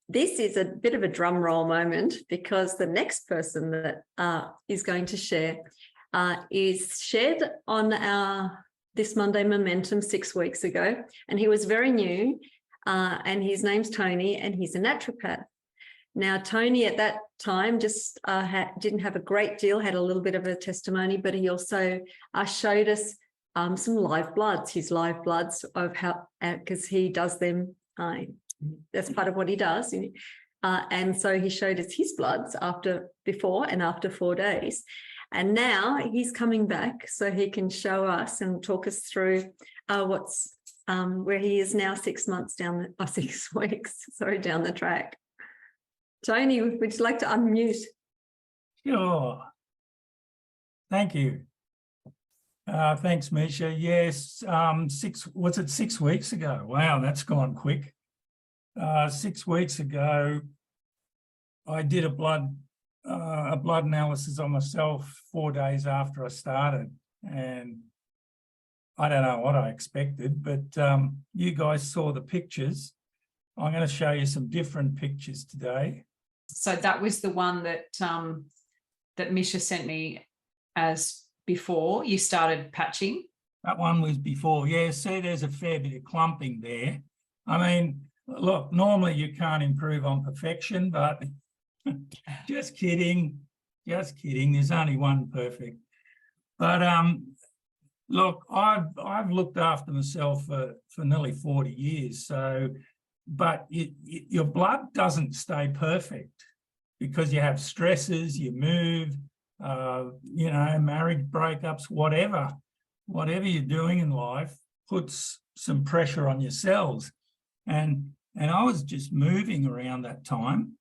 this is a bit of a drum roll moment, because the next person that is going to share is shared on our This Monday Momentum 6 weeks ago, and he was very new, and his name's Tony, and he's a naturopath. Now, Tony at that time just didn't have a great deal, had a little bit of a testimony, but he also showed us some live bloods, his live bloods of how, because he does them, that's part of what he does. And so he showed us his bloods before and after 4 days. And now he's coming back so he can show us and talk us through where he is now 6 months down the 6 weeks, sorry, down the track. Tony, would you like to unmute? Sure. Thank you. Thanks, Misha. Yes, 6 weeks ago? Wow, that's gone quick. 6 weeks ago, I did a blood analysis on myself 4 days after I started, and I don't know what I expected, but you guys saw the pictures. I'm going to show you some different pictures today. So that was the one that that Misha sent me as before you started patching? That one was before, yeah. See, there's a fair bit of clumping there. I mean, look, normally you can't improve on perfection, but just kidding, just kidding. There's only one perfect. But look, I've looked after myself for nearly 40 years. So, but your blood doesn't stay perfect because you have stresses, you move, you know, marriage breakups, whatever you're doing in life puts some pressure on your cells. And I was just moving around that time,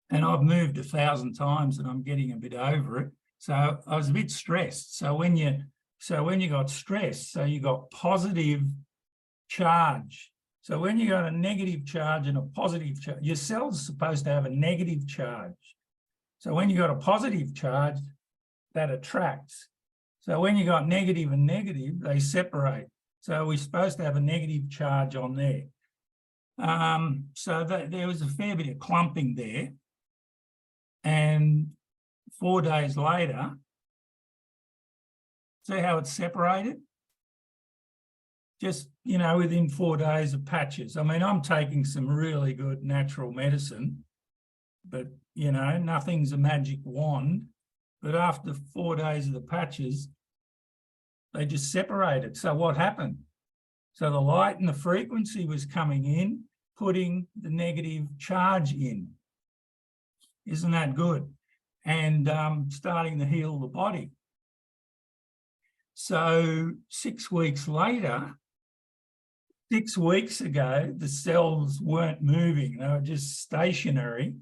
and I've moved 1,000 times and I'm getting a bit over it. So I was a bit stressed. So when you got stressed, so you got positive charge. So when you got a negative charge and a positive charge, your cells are supposed to have a negative charge. So when you got a positive charge, that attracts. So when you got negative and negative, they separate. So we're supposed to have a negative charge on there. So there was a fair bit of clumping there. And 4 days later, see how it's separated? Just, you know, within 4 days of patches. I mean, I'm taking some really good natural medicine, but, you know, nothing's a magic wand. But after 4 days of the patches, they just separated. So what happened? So the light and the frequency was coming in, putting the negative charge in. Isn't that good? And starting to heal the body. So 6 weeks later, 6 weeks ago, the cells weren't moving. They were just stationary.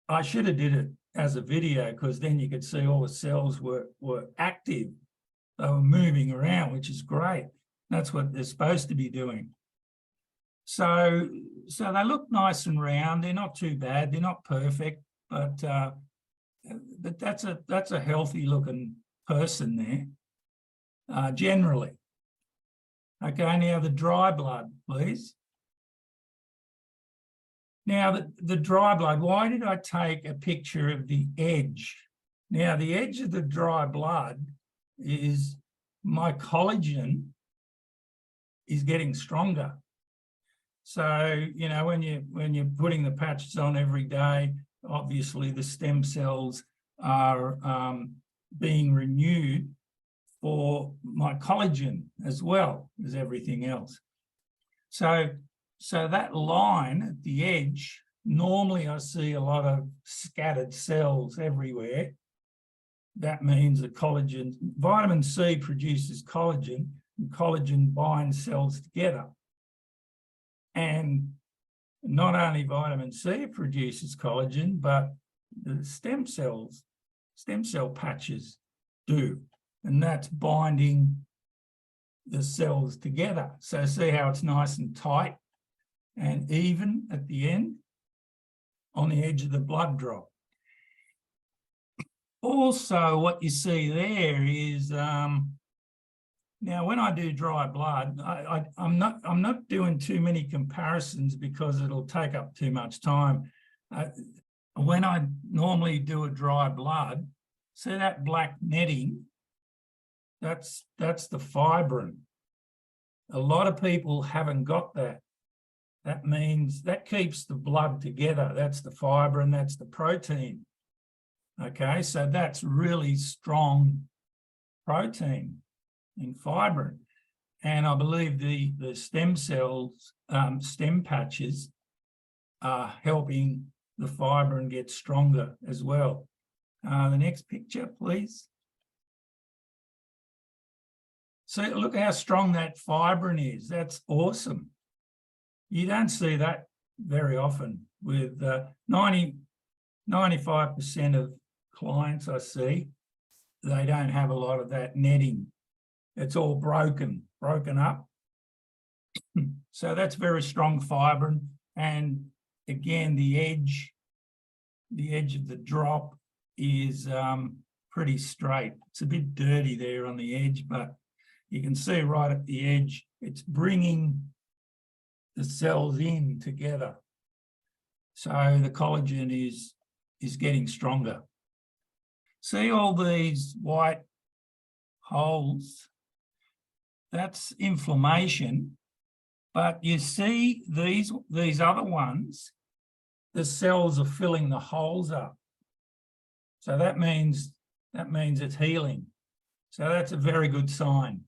I should have did it as a video because then you could see all the cells were active. They were moving around, which is great. That's what they're supposed to be doing. So they look nice and round. They're not too bad. They're not perfect, but that's a healthy looking person there, generally. Okay, now the dry blood, please. Now the dry blood, why did I take a picture of the edge? Now the edge of the dry blood is my collagen is getting stronger. So, you know, when you're putting the patches on every day, obviously the stem cells are being renewed for my collagen as well as everything else. So that line at the edge, normally I see a lot of scattered cells everywhere. That means the collagen, vitamin C produces collagen, and collagen binds cells together. And not only vitamin C produces collagen, but the stem cell patches do. And that's binding the cells together. So see how it's nice and tight and even at the end on the edge of the blood drop. Also, what you see there is Now, when I do dry blood, I'm not doing too many comparisons because it'll take up too much time. When I normally do a dry blood, see that black netting? That's the fibrin. A lot of people haven't got that. That means that keeps the blood together. That's the fibrin, that's the protein. Okay, so that's really strong protein in fibrin. And I believe the stem cells, stem patches are helping the fibrin get stronger as well. The next picture, please. So look how strong that fibrin is. That's awesome. You don't see that very often with 95% of clients I see, they don't have a lot of that netting. It's all broken up. So that's very strong fibrin. And again, the edge of the drop is pretty straight. It's a bit dirty there on the edge, but you can see right at the edge, it's bringing the cells in together. So the collagen is getting stronger. See all these white holes? That's inflammation. But you see these other ones, the cells are filling the holes up. So that means it's healing. So that's a very good sign.